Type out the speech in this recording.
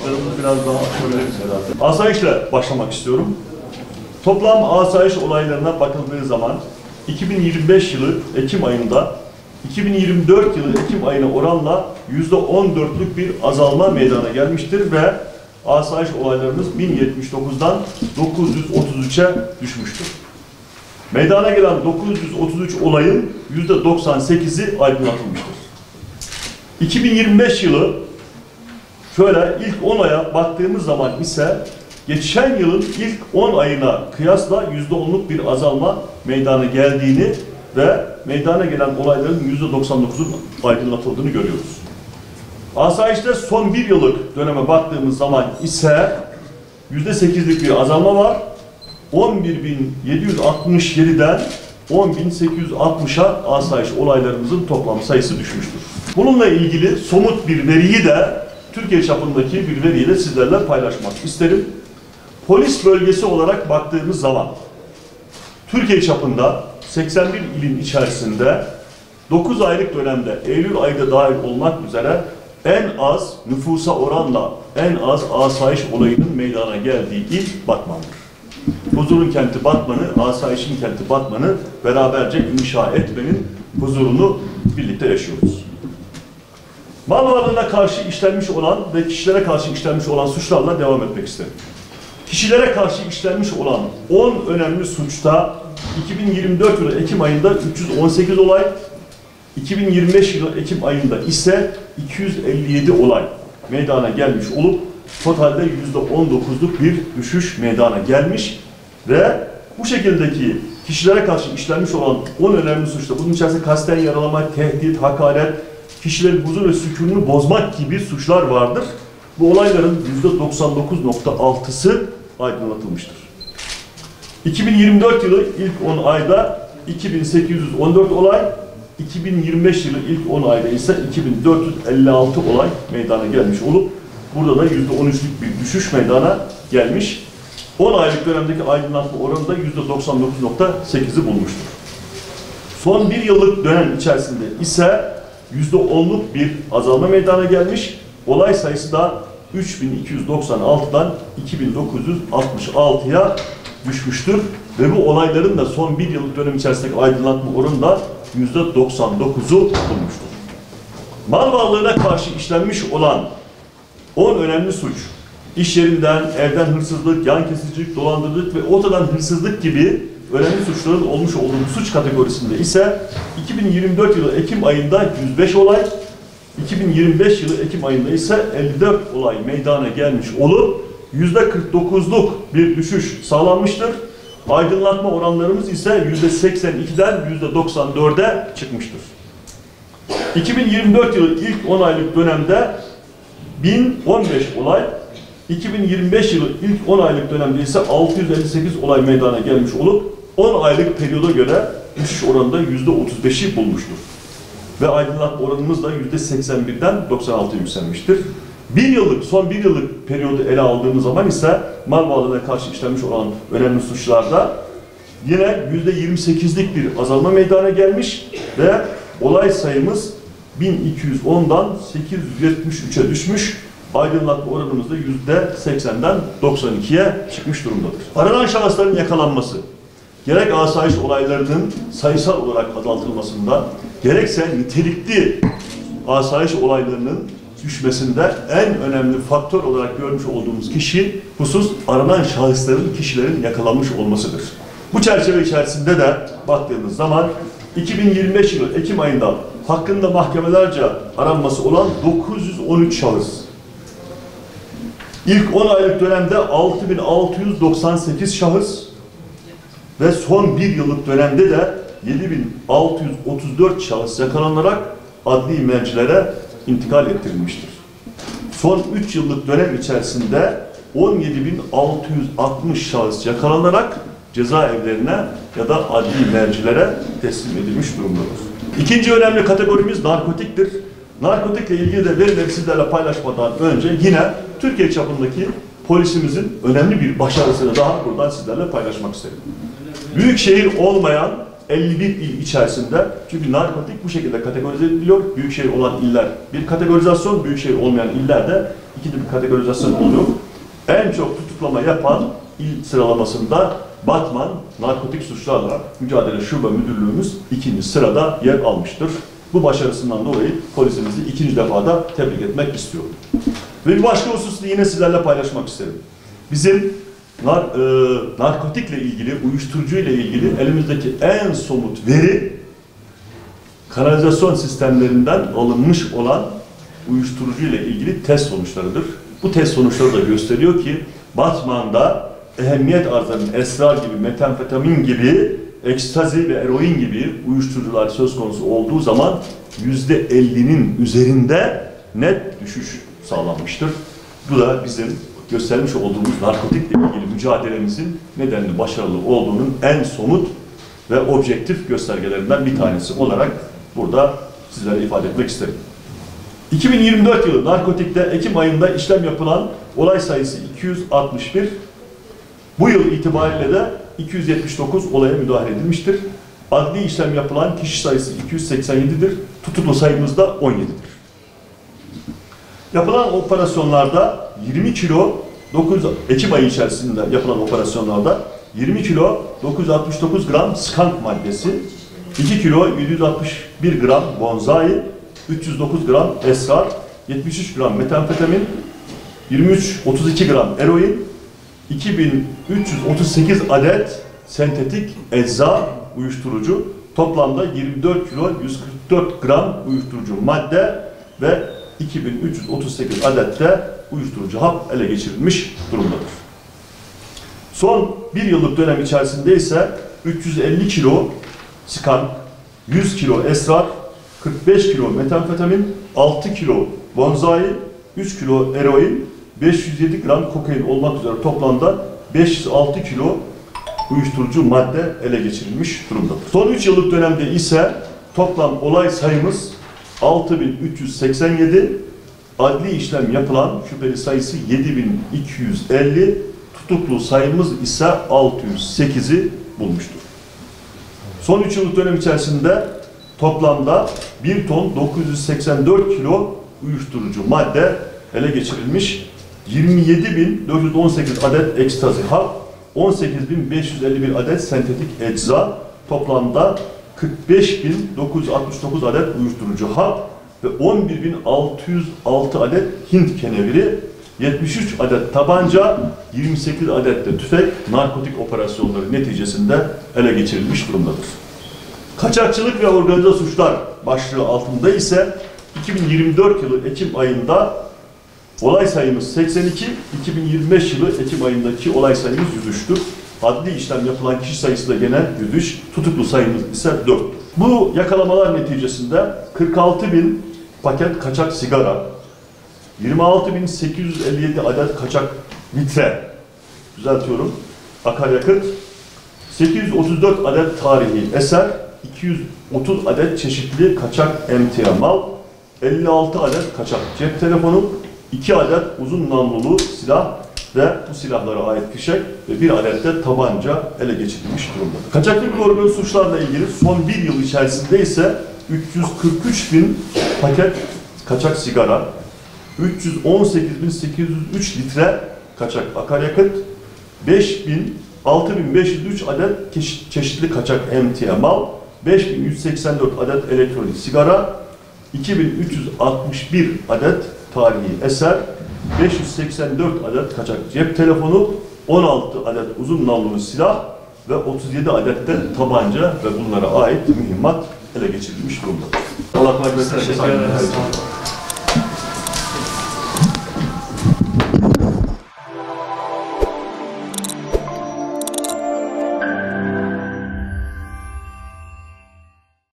başlıklarımız biraz daha söyleriz herhalde. Asayişle başlamak istiyorum. Toplam asayiş olaylarına bakıldığı zaman 2025 yılı Ekim ayında 2024 yılı Ekim ayına oranla %14'lük bir azalma meydana gelmiştir ve asayiş olaylarımız 1079'dan 933'e düşmüştür. Meydana gelen 933 olayın %98'i aydınlatılmıştır. 2025 yılı şöyle ilk 10 aya baktığımız zaman ise geçen yılın ilk 10 ayına kıyasla %10'luk bir azalma meydana geldiğini ve meydana gelen olayların %99'un aydınlatıldığını görüyoruz. Asayişte son bir yıllık döneme baktığımız zaman ise %8'lik bir azalma var. 11.767'den 10.860'a asayiş olaylarımızın toplam sayısı düşmüştür. Bununla ilgili somut bir veriyi de Türkiye çapındaki bir veriyi de sizlerle paylaşmak isterim. Polis bölgesi olarak baktığımız zaman Türkiye çapında 81 ilin içerisinde 9 aylık dönemde Eylül ayında dahil olmak üzere en az nüfusa oranla en az asayiş olayının meydana geldiği il Batman'dır. Huzurun kenti Batman'ı, asayişin kenti Batman'ı beraberce inşa etmenin huzurunu birlikte yaşıyoruz. Mal varlığına karşı işlenmiş olan ve kişilere karşı işlenmiş olan suçlarla devam etmek isterim. Kişilere karşı işlenmiş olan 10 önemli suçta 2024 yılı Ekim ayında 318 olay, 2025 yılı Ekim ayında ise 257 olay meydana gelmiş olup totalde %19'luk bir düşüş meydana gelmiş ve bu şekildeki kişilere karşı işlenmiş olan 10 önemli suçta bunun içerisinde kasten yaralama, tehdit, hakaret, kişilerin huzur ve sükununu bozmak gibi suçlar vardır. Bu olayların %99.6'sı aydınlatılmıştır. 2024 yılı ilk 10 ayda 2814 olay, 2025 yılı ilk 10 ayda ise 2456 olay meydana gelmiş olup burada da %13'lük bir düşüş meydana gelmiş. 10 aylık dönemdeki aydınlatma oranı da %99.8'i bulmuştur. Son bir yıllık dönem içerisinde ise %10'luk bir azalma meydana gelmiş. Olay sayısı da 3296'dan 2966'ya düşmüştür. Ve bu olayların da son bir yıllık dönem içerisindeki aydınlatma oranı da %99'u bulmuştur. Mal varlığına karşı işlenmiş olan 10 önemli suç, iş yerinden, evden hırsızlık, yan kesicilik, dolandırıcılık ve otodan hırsızlık gibi önemli suçların olmuş olduğu suç kategorisinde ise 2024 yılı Ekim ayında 105 olay, 2025 yılı Ekim ayında ise 54 olay meydana gelmiş olup %49'luk bir düşüş sağlanmıştır. Aydınlatma oranlarımız ise %82'den %94'e çıkmıştır. 2024 yılı ilk 10 aylık dönemde 1015 olay, 2025 yılı ilk 10 aylık dönemde ise 658 olay meydana gelmiş olup 10 aylık periyoda göre düşüş oranında %35'i bulmuştur. Ve aydınlatma oranımız da %81'den 96'ya yükselmiştir. Son bir yıllık periyodu ele aldığımız zaman ise mal varlığına karşı işlenmiş olan önemli suçlarda yine %28'lik bir azalma meydana gelmiş ve olay sayımız 1210'dan 873'e düşmüş. Aydınlatma oranımız da %80'den 92'ye çıkmış durumdadır. Aranan şahısların yakalanması, gerek asayiş olaylarının sayısal olarak azaltılmasında, gerekse nitelikli asayiş olaylarının düşmesinde en önemli faktör olarak görmüş olduğumuz husus aranan şahısların, kişilerin yakalanmış olmasıdır. Bu çerçeve içerisinde de baktığımız zaman 2025 yılı Ekim ayında hakkında mahkemelerce aranması olan 913 şahıs, İlk 10 aylık dönemde 6698 şahıs ve son bir yıllık dönemde de 7634 şahıs yakalanarak adli mercilere intikal ettirilmiştir. Son 3 yıllık dönem içerisinde 17.660 şahıs yakalanarak cezaevlerine ya da adli mercilere teslim edilmiş durumdadır. İkinci önemli kategorimiz narkotiktir. Narkotikle ilgili de verileri sizlerle paylaşmadan önce yine Türkiye çapındaki polisimizin önemli bir başarısını daha buradan sizlerle paylaşmak isterim. Büyük şehir olmayan 51 il içerisinde, çünkü narkotik bu şekilde kategorize ediliyor. Büyükşehir olan iller bir kategorizasyon, büyükşehir olmayan illerde ikinci bir kategorizasyon oluyor. En çok tutuklama yapan il sıralamasında Batman Narkotik Suçlarla Mücadele Şube Müdürlüğümüz 2. sırada yer almıştır. Bu başarısından dolayı polisimizi 2. defada tebrik etmek istiyorum. Ve bir başka hususu yine sizlerle paylaşmak isterim. Bizim narkotikle ilgili, uyuşturucuyla ilgili elimizdeki en somut veri kanalizasyon sistemlerinden alınmış olan uyuşturucuyla ilgili test sonuçlarıdır. Bu test sonuçları da gösteriyor ki Batman'da ehemmiyet arz eden esrar gibi, metamfetamin gibi, ekstazi ve eroin gibi uyuşturucular söz konusu olduğu zaman %50'nin üzerinde net düşüş sağlanmıştır. Bu da bizim göstermiş olduğumuz narkotikle ilgili mücadelemizin nedenli başarılı olduğunun en somut ve objektif göstergelerinden bir tanesi olarak burada sizlere ifade etmek isterim. 2024 yılı narkotikte Ekim ayında işlem yapılan olay sayısı 261, bu yıl itibariyle de 279 olaya müdahale edilmiştir. Adli işlem yapılan kişi sayısı 287'dir. Tutuklu sayımız da 17'dir. Yapılan operasyonlarda 20 kilo, Ekim ayı içerisinde yapılan operasyonlarda 20 kilo 969 gram skank maddesi, 2 kilo 761 gram bonzai, 309 gram esrar, 73 gram metamfetamin, 32 gram eroin, 2338 adet sentetik ecza uyuşturucu, toplamda 24 kilo 144 gram uyuşturucu madde ve 2338 adet de uyuşturucu hap ele geçirilmiş durumdadır. Son bir yıllık dönem içerisinde ise 350 kilo skank, 100 kilo esrar, 45 kilo metamfetamin, 6 kilo bonzai, 3 kilo eroin, 507 gram kokain olmak üzere toplamda 506 kilo uyuşturucu madde ele geçirilmiş durumdadır. Son 3 yıllık dönemde ise toplam olay sayımız 6387, adli işlem yapılan şüpheli sayısı 7250, tutuklu sayımız ise 608'i bulmuştur. Son 3 yıllık dönem içerisinde toplamda 1 ton 984 kilo uyuşturucu madde ele geçirilmiş, 27.418 adet ekstazi hap, 18.551 adet sentetik ecza, toplamda 45.969 adet uyuşturucu hap ve 11.606 adet Hint keneviri, 73 adet tabanca, 28 adet de tüfek narkotik operasyonları neticesinde ele geçirilmiş durumdadır. Kaçakçılık ve organize suçlar başlığı altında ise 2024 yılı Ekim ayında olay sayımız 82, 2025 yılı Ekim ayındaki olay sayımız 103'tür. Adli işlem yapılan kişi sayısı da gene 103, tutuklu sayımız ise 4'tür. Bu yakalamalar neticesinde 46.000 paket kaçak sigara, 26.857 adet kaçak litre, düzeltiyorum, akaryakıt, 834 adet tarihi eser, 230 adet çeşitli kaçak emtia mal, 56 adet kaçak cep telefonu, 2 adet uzun namlulu silah ve bu silahlara ait fişek ve 1 adet de tabanca ele geçirilmiş durumda. Kaçaklık ve organize suçlarla ilgili son 1 yıl içerisinde ise 343.000 paket kaçak sigara, 318.803 litre kaçak akaryakıt, 6.503 adet çeşitli kaçak emtia mal, 5.184 adet elektronik sigara, 2.361 adet tarihi eser, 584 adet kaçak cep telefonu, 16 adet uzun namlulu silah ve 37 adet de tabanca ve bunlara ait mühimmat ele geçirilmiş durumda. Allah kolaylık versin.